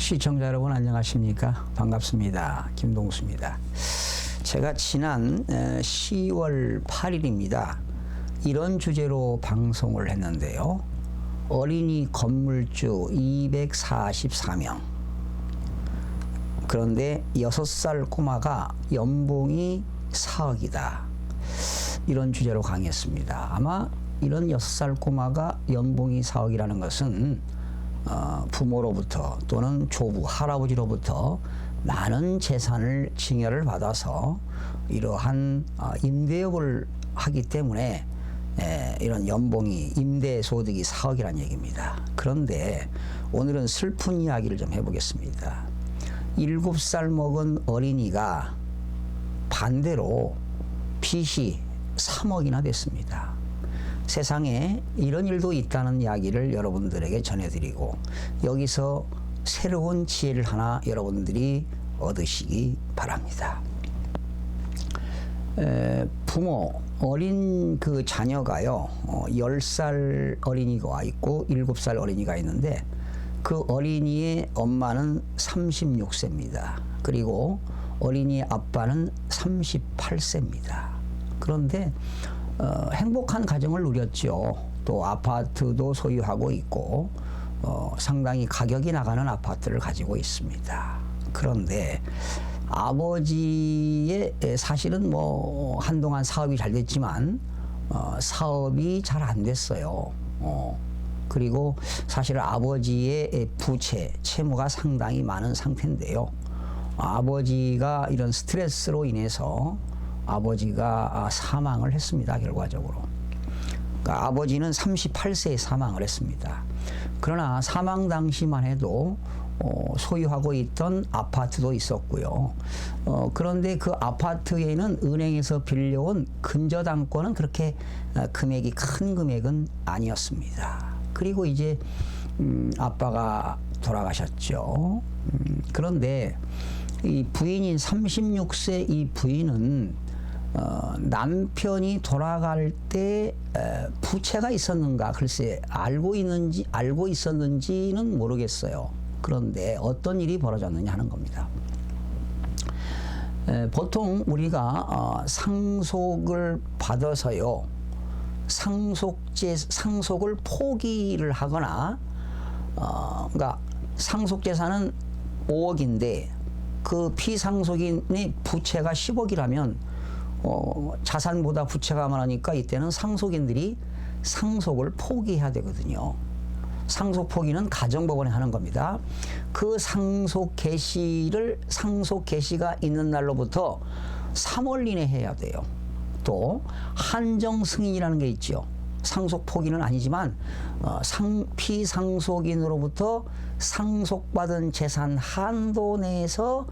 시청자 여러분 안녕하십니까? 반갑습니다. 김동수입니다. 제가 지난 10월 8일입니다. 이런 주제로 방송을 했는데요. 어린이 건물주 244명. 그런데 6살 꼬마가 연봉이 4억이다. 이런 주제로 강의했습니다. 아마 이런 6살 꼬마가 연봉이 4억이라는 것은 부모로부터 또는 조부, 할아버지로부터 많은 재산을 증여를 받아서 이러한 임대업을 하기 때문에 이런 연봉이 임대소득이 4억이라는 얘기입니다. 그런데 오늘은 슬픈 이야기를 좀 해보겠습니다. 7살 먹은 어린이가 반대로 빚이 3억이나 됐습니다. 세상에 이런 일도 있다는 이야기를 여러분들에게 전해드리고 여기서 새로운 지혜를 하나 여러분들이 얻으시기 바랍니다. 부모, 어린 그 자녀가요, 10살 어린이가 있고 7살 어린이가 있는데 그 어린이의 엄마는 36세입니다. 그리고 어린이의 아빠는 38세입니다. 그런데 행복한 가정을 누렸죠. 또 아파트도 소유하고 있고 상당히 가격이 나가는 아파트를 가지고 있습니다. 그런데 아버지의 사실은 뭐 한동안 사업이 잘 됐지만 사업이 잘 안 됐어요. 그리고 사실 아버지의 부채, 채무가 상당히 많은 상태인데요. 아버지가 이런 스트레스로 인해서 아버지가 사망을 했습니다. 결과적으로. 그러니까 아버지는 38세에 사망을 했습니다. 그러나 사망 당시만 해도 소유하고 있던 아파트도 있었고요. 그런데 그 아파트에는 은행에서 빌려온 근저당권은 그렇게 금액이 큰 금액은 아니었습니다. 그리고 이제 아빠가 돌아가셨죠. 그런데 이 부인인 36세 이 부인은 남편이 돌아갈 때 부채가 있었는가 글쎄 알고 있었는지는 모르겠어요. 그런데 어떤 일이 벌어졌느냐 하는 겁니다. 보통 우리가 상속을 받아서요, 상속을 포기를 하거나 그러니까 상속재산은 5억인데 그 피상속인의 부채가 10억이라면 자산보다 부채가 많으니까 이때는 상속인들이 상속을 포기해야 되거든요. 상속 포기는 가정법원에 하는 겁니다. 그 상속 개시가 있는 날로부터 3월 이내 해야 돼요. 또 한정 승인이라는 게 있죠. 상속 포기는 아니지만 피상속인으로부터 상속받은 재산 한도 내에서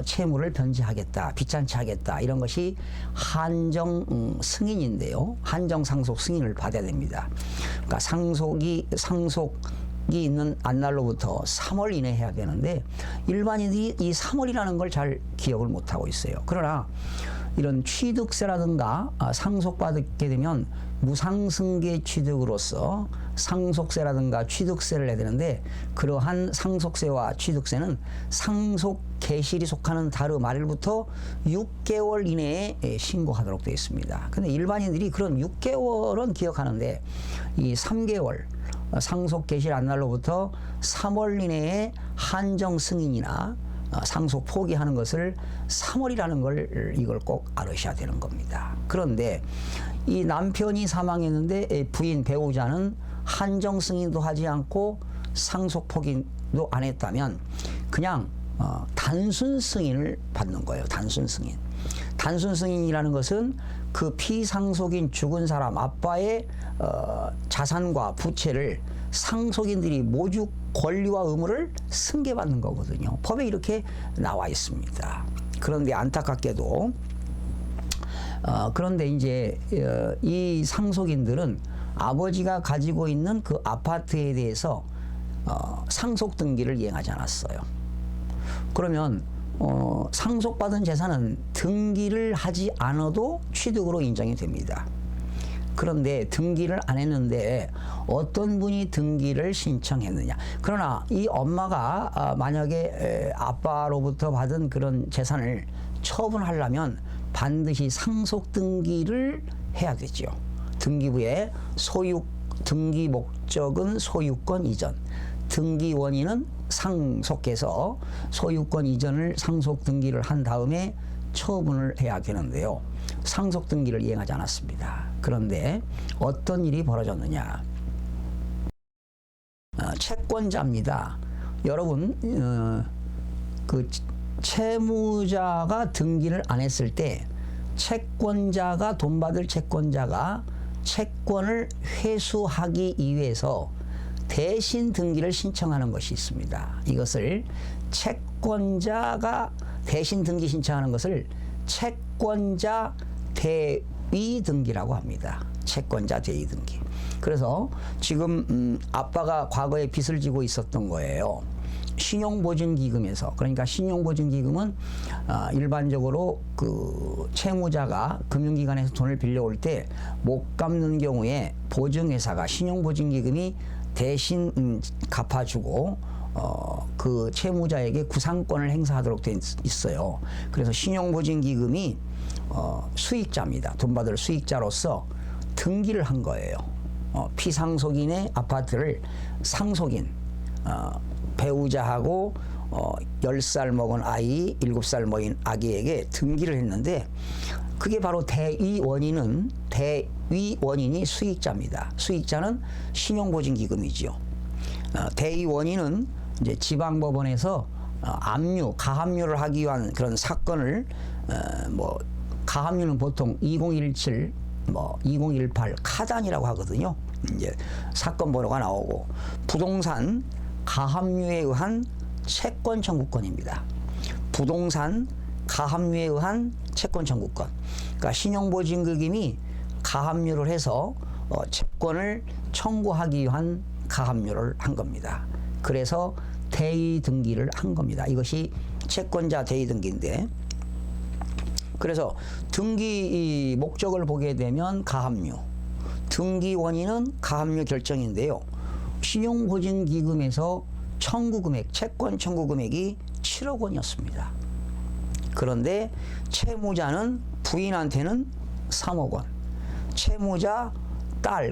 채무를 변제하겠다, 빚잔치하겠다, 이런 것이 한정 승인인데요. 한정 상속 승인을 받아야 됩니다. 그러니까 상속이 있는 안날로부터 3월 이내 해야 되는데 일반인들이 이 3월이라는 걸 잘 기억을 못하고 있어요. 그러나 이런 취득세라든가 상속받게 되면 무상승계 취득으로서 상속세라든가 취득세를 내야 되는데 그러한 상속세와 취득세는 상속 개시일이 속하는 달의 말일부터 6개월 이내에 신고하도록 되어 있습니다. 근데 일반인들이 그런 6개월은 기억하는데 이 3개월 상속 개시일 안날로부터 3월 이내에 한정 승인이나 상속 포기하는 것을 3월이라는 걸 이걸 꼭 알으셔야 되는 겁니다. 그런데 이 남편이 사망했는데 부인 배우자는 한정 승인도 하지 않고 상속 포기도 안 했다면 그냥 단순 승인을 받는 거예요. 단순 승인. 단순 승인이라는 것은 그 피상속인 죽은 사람 아빠의 자산과 부채를 상속인들이 모두 권리와 의무를 승계받는 거거든요. 법에 이렇게 나와 있습니다. 그런데 안타깝게도 그런데 이제 이 상속인들은 아버지가 가지고 있는 그 아파트에 대해서 상속 등기를 이행하지 않았어요. 그러면 상속받은 재산은 등기를 하지 않아도 취득으로 인정이 됩니다. 그런데 등기를 안 했는데 어떤 분이 등기를 신청했느냐. 그러나 이 엄마가 만약에 아빠로부터 받은 그런 재산을 처분하려면 반드시 상속 등기를 해야 되죠. 등기부에 등기 목적은 소유권 이전, 등기 원인은 상속해서 소유권 이전을 상속 등기를 한 다음에 처분을 해야 되는데요. 상속 등기를 이행하지 않았습니다. 그런데 어떤 일이 벌어졌느냐. 채권자입니다. 여러분, 그 채무자가 등기를 안 했을 때 채권자가 돈 받을 채권자가 채권을 회수하기 위해서 대신 등기를 신청하는 것이 있습니다. 이것을 채권자가 대신 등기 신청하는 것을 채권자 대위 등기라고 합니다. 채권자 대위 등기. 그래서 지금 아빠가 과거에 빚을 지고 있었던 거예요. 신용보증기금에서. 그러니까 신용보증기금은 일반적으로 그 채무자가 금융기관에서 돈을 빌려올 때 못 갚는 경우에 보증회사가 신용보증기금이 대신 갚아주고 그 채무자에게 구상권을 행사하도록 돼 있어요. 그래서 신용보증기금이 수익자입니다. 돈 받을 수익자로서 등기를 한 거예요. 피상속인의 아파트를 상속인 배우자하고 10살 먹은 아이, 7살 먹인 아기에게 등기를 했는데 그게 바로 대위 원인이 수익자입니다. 수익자는 신용보증기금이지요. 대위 원인은 이제 지방법원에서 가압류를 하기 위한 그런 사건을 가압류는 보통 2017, 2018 카단이라고 하거든요. 이제 사건 번호가 나오고 부동산 가압류에 의한 채권 청구권입니다. 부동산 가압류에 의한 채권 청구권. 그러니까 신용보증기금이 가압류를 해서 채권을 청구하기 위한 가압류를 한 겁니다. 그래서 대위 등기를 한 겁니다. 이것이 채권자 대위 등기인데, 그래서 등기 목적을 보게 되면 가압류, 등기 원인은 가압류 결정인데요. 신용보증기금에서 청구금액, 채권 청구금액이 7억 원이었습니다. 그런데 채무자는 부인한테는 3억 원, 채무자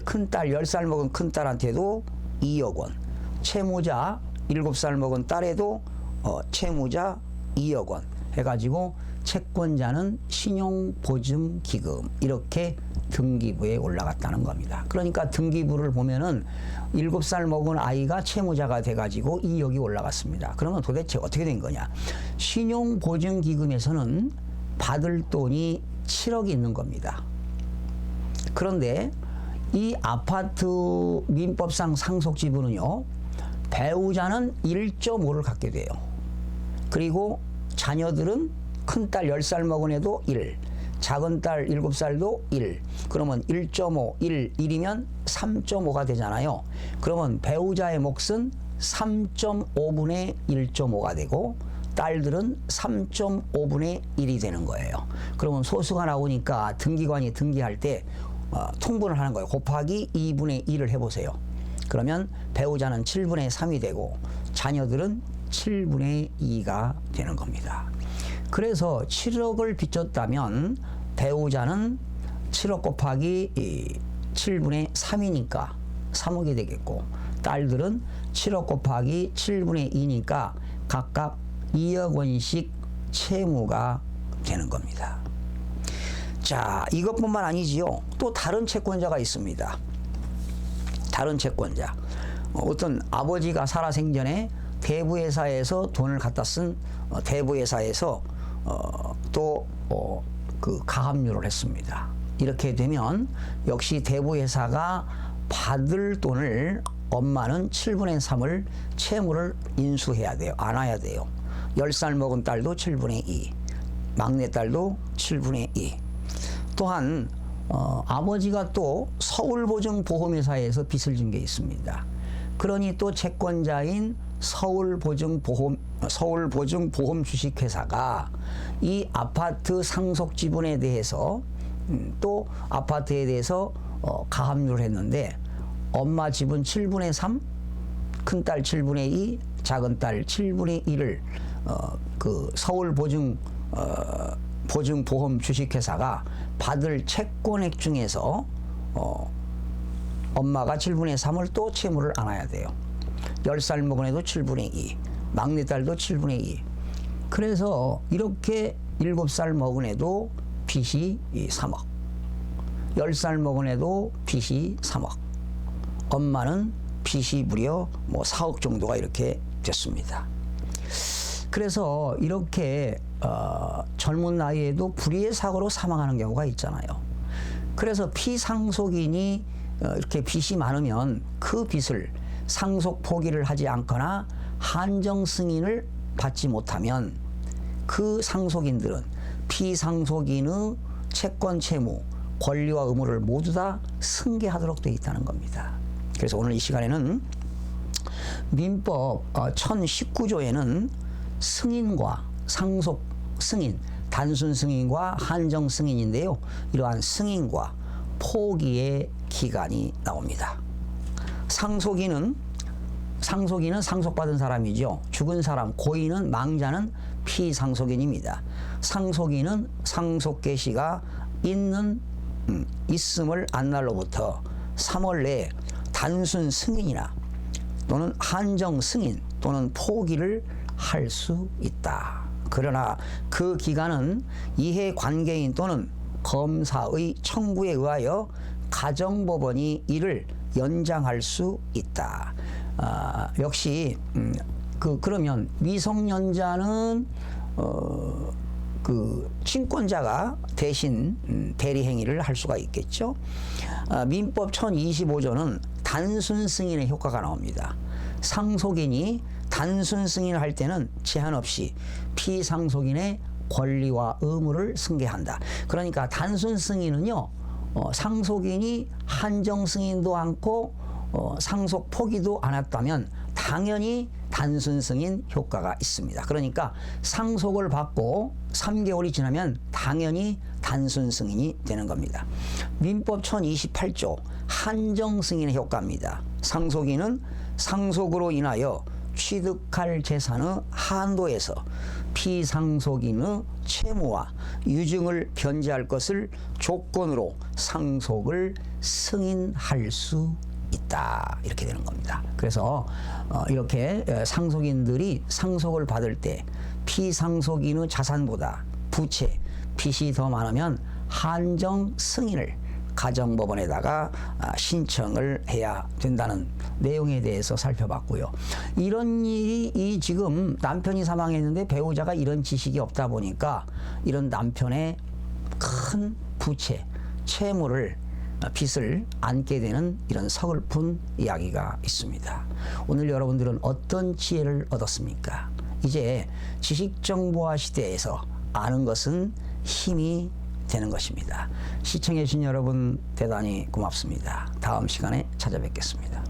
큰딸 10살 먹은 큰딸한테도 2억 원, 채무자 7살 먹은 딸에도 채무자 2억 원 해가지고 채권자는 신용보증기금 이렇게 등기부에 올라갔다는 겁니다. 그러니까 등기부를 보면은 7살 먹은 아이가 채무자가 돼가지고 2억이 올라갔습니다. 그러면 도대체 어떻게 된 거냐? 신용보증기금에서는 받을 돈이 7억이 있는 겁니다. 그런데 이 아파트 민법상 상속지분은요, 배우자는 1.5를 갖게 돼요. 그리고 자녀들은 큰딸 10살 먹은 애도 1, 작은 딸 7살도 1. 그러면 1.5, 1이면 3.5가 되잖아요. 그러면 배우자의 몫은 3.5분의 1.5가 되고 딸들은 3.5분의 1이 되는 거예요. 그러면 소수가 나오니까 등기관이 등기할 때 통분을 하는 거예요. 곱하기 2분의 1을 해보세요. 그러면 배우자는 7분의 3이 되고 자녀들은 7분의 2가 되는 겁니다. 그래서 7억을 빚졌다면 배우자는 7억 곱하기 7분의 3이니까 3억이 되겠고, 딸들은 7억 곱하기 7분의 2니까 각각 2억 원씩 채무가 되는 겁니다. 자, 이것뿐만 아니지요. 또 다른 채권자가 있습니다. 다른 채권자. 어떤 아버지가 살아생전에 대부회사에서 돈을 갖다 쓴 대부회사에서 그 가압류를 했습니다. 이렇게 되면 역시 대부회사가 받을 돈을 엄마는 7분의 3을 채무를 인수해야 돼요. 안아야 돼요. 10살 먹은 딸도 7분의 2, 막내딸도 7분의 2. 또한 아버지가 또 서울보증보험회사에서 빚을 진 게 있습니다. 그러니 또 채권자인 서울보증보험 주식회사가 이 아파트 상속지분에 대해서 또 아파트에 대해서 가압류를 했는데 엄마 집은 7분의 3, 큰딸 7분의 2, 작은딸 7분의 1을 그 서울 보증보험 주식회사가 받을 채권액 중에서 엄마가 7분의 3을 또 채무를 안아야 돼요. 10살 먹은 애도 7분의 2, 막내딸도 7분의 2. 그래서 이렇게 7살 먹은 애도 빚이 3억. 10살 먹은 애도 빚이 3억. 엄마는 빚이 무려 뭐 4억 정도가 이렇게 됐습니다. 그래서 이렇게 젊은 나이에도 불의의 사고로 사망하는 경우가 있잖아요. 그래서 피상속인이 이렇게 빚이 많으면 그 빚을 상속 포기를 하지 않거나 한정 승인을 받지 못하면 그 상속인들은 피상속인의 채권 채무, 권리와 의무를 모두 다 승계하도록 되어 있다는 겁니다. 그래서 오늘 이 시간에는 민법 1019조에는 승인과 상속 승인, 단순 승인과 한정 승인인데요. 이러한 승인과 포기의 기간이 나옵니다. 상속인은 상속받은 사람이죠. 죽은 사람, 고인은 망자는 피상속인입니다. 상속인은 상속 개시가 있음을 안 날로부터 3월 내에 단순 승인이나 또는 한정 승인 또는 포기를 할 수 있다. 그러나 그 기간은 이해 관계인 또는 검사의 청구에 의하여 가정법원이 이를 연장할 수 있다. 역시 그러면 미성년자는 그 친권자가 대신 대리 행위를 할 수가 있겠죠. 민법 1025조는 단순 승인의 효과가 나옵니다. 상속인이 단순 승인을 할 때는 제한 없이 피상속인의 권리와 의무를 승계한다. 그러니까 단순 승인은요, 상속인이 한정 승인도 않고 상속 포기도 않았다면 당연히 단순 승인 효과가 있습니다. 그러니까 상속을 받고 3개월이 지나면 당연히 단순 승인이 되는 겁니다. 민법 1028조 한정 승인의 효과입니다. 상속인은 상속으로 인하여 취득할 재산의 한도에서 피상속인의 채무와 유증을 변제할 것을 조건으로 상속을 승인할 수 있다. 이렇게 되는 겁니다. 그래서 이렇게 상속인들이 상속을 받을 때 피상속인의 자산보다 부채, 빚이 더 많으면 한정 승인을 가정법원에다가 신청을 해야 된다는 내용에 대해서 살펴봤고요. 이런 일이 지금 남편이 사망했는데 배우자가 이런 지식이 없다 보니까 이런 남편의 큰 부채, 채무를 빚을 안게 되는 이런 서글픈 이야기가 있습니다. 오늘 여러분들은 어떤 지혜를 얻었습니까? 이제 지식정보화 시대에서 아는 것은 힘이 되는 것입니다. 시청해 주신 여러분 대단히 고맙습니다. 다음 시간에 찾아뵙겠습니다.